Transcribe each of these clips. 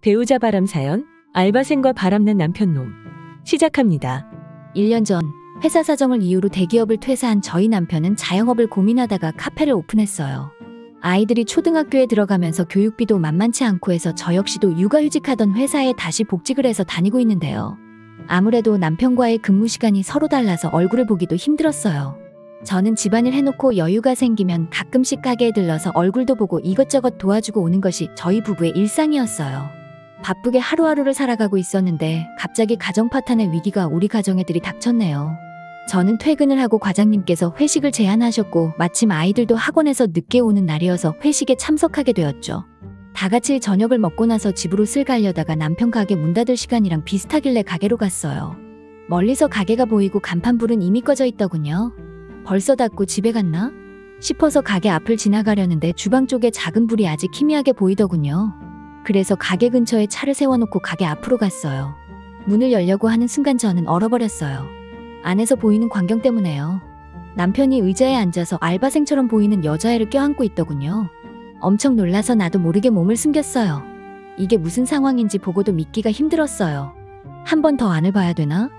배우자 바람 사연, 알바생과 바람난 남편놈. 시작합니다. 1년 전 회사 사정을 이유로 대기업을 퇴사한 저희 남편은 자영업을 고민하다가 카페를 오픈했어요. 아이들이 초등학교에 들어가면서 교육비도 만만치 않고 해서 저 역시도 육아휴직하던 회사에 다시 복직을 해서 다니고 있는데요. 아무래도 남편과의 근무 시간이 서로 달라서 얼굴을 보기도 힘들었어요. 저는 집안일 해놓고 여유가 생기면 가끔씩 가게에 들러서 얼굴도 보고 이것저것 도와주고 오는 것이 저희 부부의 일상이었어요. 바쁘게 하루하루를 살아가고 있었는데 갑자기 가정 파탄의 위기가 우리 가정에 들이닥쳤네요. 저는 퇴근을 하고 과장님께서 회식을 제안하셨고 마침 아이들도 학원에서 늦게 오는 날이어서 회식에 참석하게 되었죠. 다 같이 저녁을 먹고 나서 집으로 슬 가려다가 남편 가게 문 닫을 시간이랑 비슷하길래 가게로 갔어요. 멀리서 가게가 보이고 간판불은 이미 꺼져 있더군요. 벌써 닫고 집에 갔나 싶어서 가게 앞을 지나가려는데 주방 쪽에 작은 불이 아직 희미하게 보이더군요. 그래서 가게 근처에 차를 세워놓고 가게 앞으로 갔어요. 문을 열려고 하는 순간 저는 얼어버렸어요. 안에서 보이는 광경 때문에요. 남편이 의자에 앉아서 알바생처럼 보이는 여자애를 껴안고 있더군요. 엄청 놀라서 나도 모르게 몸을 숨겼어요. 이게 무슨 상황인지 보고도 믿기가 힘들었어요. 한 번 더 안을 봐야 되나?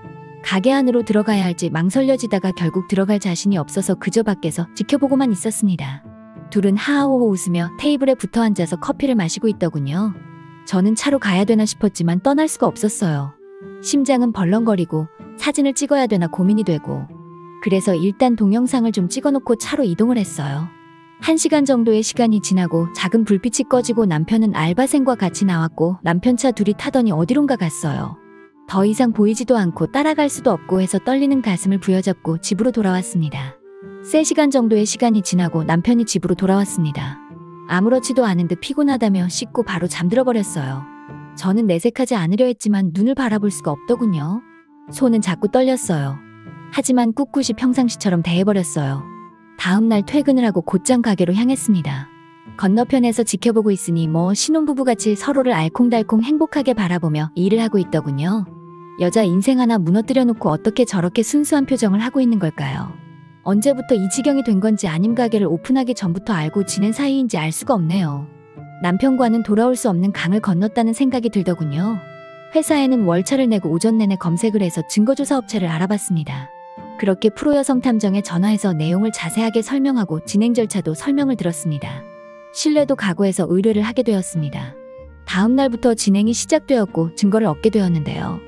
가게 안으로 들어가야 할지 망설여지다가 결국 들어갈 자신이 없어서 그저 밖에서 지켜보고만 있었습니다. 둘은 하하호호 웃으며 테이블에 붙어 앉아서 커피를 마시고 있더군요. 저는 차로 가야 되나 싶었지만 떠날 수가 없었어요. 심장은 벌렁거리고 사진을 찍어야 되나 고민이 되고 그래서 일단 동영상을 좀 찍어놓고 차로 이동을 했어요. 1시간 정도의 시간이 지나고 작은 불빛이 꺼지고 남편은 알바생과 같이 나왔고 남편 차 둘이 타더니 어디론가 갔어요. 더 이상 보이지도 않고 따라갈 수도 없고 해서 떨리는 가슴을 부여잡고 집으로 돌아왔습니다. 3시간 정도의 시간이 지나고 남편이 집으로 돌아왔습니다. 아무렇지도 않은 듯 피곤하다며 씻고 바로 잠들어 버렸어요. 저는 내색하지 않으려 했지만 눈을 바라볼 수가 없더군요. 손은 자꾸 떨렸어요. 하지만 꿋꿋이 평상시처럼 대해버렸어요. 다음날 퇴근을 하고 곧장 가게로 향했습니다. 건너편에서 지켜보고 있으니 신혼부부같이 서로를 알콩달콩 행복하게 바라보며 일을 하고 있더군요. 여자 인생 하나 무너뜨려 놓고 어떻게 저렇게 순수한 표정을 하고 있는 걸까요? 언제부터 이 지경이 된 건지 아님 가게를 오픈하기 전부터 알고 지낸 사이인지 알 수가 없네요. 남편과는 돌아올 수 없는 강을 건넜다는 생각이 들더군요. 회사에는 월차를 내고 오전 내내 검색을 해서 증거조사 업체를 알아봤습니다. 그렇게 프로여성 탐정에 전화해서 내용을 자세하게 설명하고 진행 절차도 설명을 들었습니다. 신뢰도 각오해서 의뢰를 하게 되었습니다. 다음 날부터 진행이 시작되었고 증거를 얻게 되었는데요.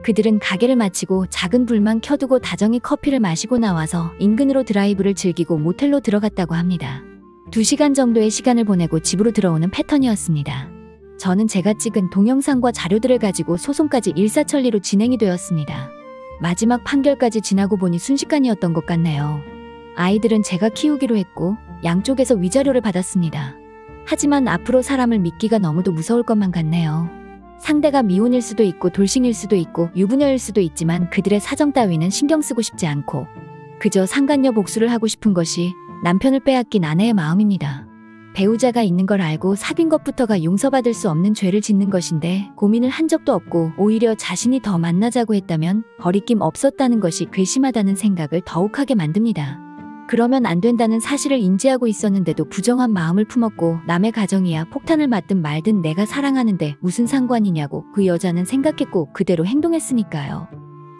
그들은 가게를 마치고 작은 불만 켜두고 다정히 커피를 마시고 나와서 인근으로 드라이브를 즐기고 모텔로 들어갔다고 합니다. 2시간 정도의 시간을 보내고 집으로 들어오는 패턴이었습니다. 저는 제가 찍은 동영상과 자료들을 가지고 소송까지 일사천리로 진행이 되었습니다. 마지막 판결까지 지나고 보니 순식간이었던 것 같네요. 아이들은 제가 키우기로 했고 양쪽에서 위자료를 받았습니다. 하지만 앞으로 사람을 믿기가 너무도 무서울 것만 같네요. 상대가 미혼일 수도 있고 돌싱일 수도 있고 유부녀일 수도 있지만 그들의 사정 따위는 신경 쓰고 싶지 않고 그저 상간녀 복수를 하고 싶은 것이 남편을 빼앗긴 아내의 마음입니다. 배우자가 있는 걸 알고 사귄 것부터가 용서받을 수 없는 죄를 짓는 것인데 고민을 한 적도 없고 오히려 자신이 더 만나자고 했다면 거리낌 없었다는 것이 괘씸하다는 생각을 더욱 하게 만듭니다. 그러면 안 된다는 사실을 인지하고 있었는데도 부정한 마음을 품었고 남의 가정이야 폭탄을 맞든 말든 내가 사랑하는데 무슨 상관이냐고 그 여자는 생각했고 그대로 행동했으니까요.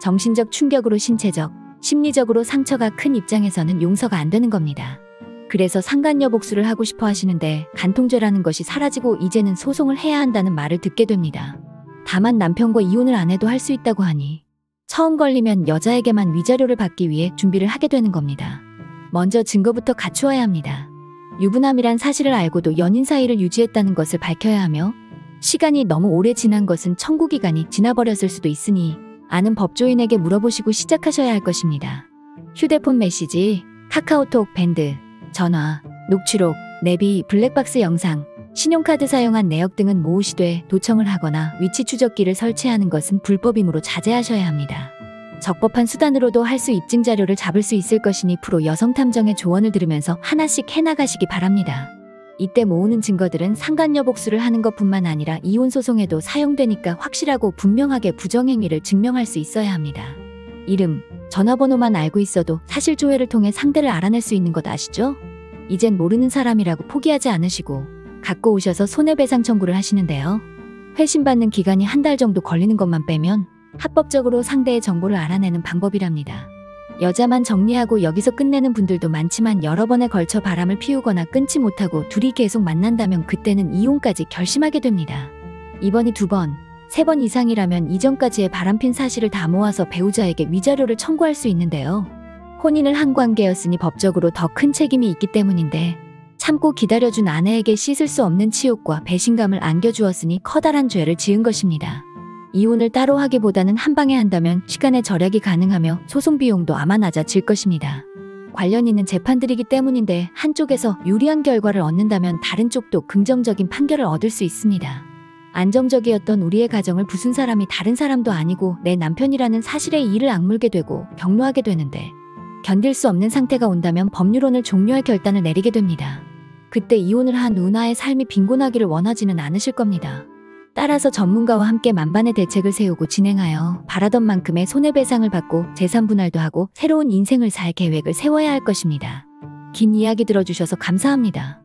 정신적 충격으로 신체적, 심리적으로 상처가 큰 입장에서는 용서가 안 되는 겁니다. 그래서 상간녀 복수를 하고 싶어 하시는데 간통죄라는 것이 사라지고 이제는 소송을 해야 한다는 말을 듣게 됩니다. 다만 남편과 이혼을 안 해도 할 수 있다고 하니 처음 걸리면 여자에게만 위자료를 받기 위해 준비를 하게 되는 겁니다. 먼저 증거부터 갖추어야 합니다. 유부남이란 사실을 알고도 연인 사이를 유지했다는 것을 밝혀야 하며 시간이 너무 오래 지난 것은 청구기간이 지나버렸을 수도 있으니 아는 법조인에게 물어보시고 시작하셔야 할 것입니다. 휴대폰 메시지, 카카오톡, 밴드, 전화, 녹취록, 내비, 블랙박스 영상, 신용카드 사용한 내역 등은 모으시되 도청을 하거나 위치 추적기를 설치하는 것은 불법이므로 자제하셔야 합니다. 적법한 수단으로도 할 수 입증 자료를 잡을 수 있을 것이니 프로 여성 탐정의 조언을 들으면서 하나씩 해나가시기 바랍니다. 이때 모으는 증거들은 상간녀 복수를 하는 것뿐만 아니라 이혼 소송에도 사용되니까 확실하고 분명하게 부정행위를 증명할 수 있어야 합니다. 이름, 전화번호만 알고 있어도 사실 조회를 통해 상대를 알아낼 수 있는 것 아시죠? 이젠 모르는 사람이라고 포기하지 않으시고 갖고 오셔서 손해배상 청구를 하시는데요. 회신받는 기간이 한 달 정도 걸리는 것만 빼면 합법적으로 상대의 정보를 알아내는 방법이랍니다. 여자만 정리하고 여기서 끝내는 분들도 많지만 여러 번에 걸쳐 바람을 피우거나 끊지 못하고 둘이 계속 만난다면 그때는 이혼까지 결심하게 됩니다. 이번이 2번, 3번 이상이라면 이전까지의 바람핀 사실을 다 모아서 배우자에게 위자료를 청구할 수 있는데요. 혼인을 한 관계였으니 법적으로 더 큰 책임이 있기 때문인데 참고 기다려준 아내에게 씻을 수 없는 치욕과 배신감을 안겨주었으니 커다란 죄를 지은 것입니다. 이혼을 따로 하기보다는 한 방에 한다면 시간의 절약이 가능하며 소송 비용도 아마 낮아질 것입니다. 관련 있는 재판들이기 때문인데 한쪽에서 유리한 결과를 얻는다면 다른 쪽도 긍정적인 판결을 얻을 수 있습니다. 안정적이었던 우리의 가정을 부순 사람이 다른 사람도 아니고 내 남편이라는 사실에 이를 악물게 되고 격노하게 되는데 견딜 수 없는 상태가 온다면 법률혼을 종료할 결단을 내리게 됩니다. 그때 이혼을 한 누나의 삶이 빈곤하기를 원하지는 않으실 겁니다. 따라서 전문가와 함께 만반의 대책을 세우고 진행하여 바라던 만큼의 손해배상을 받고 재산 분할도 하고 새로운 인생을 살 계획을 세워야 할 것입니다. 긴 이야기 들어주셔서 감사합니다.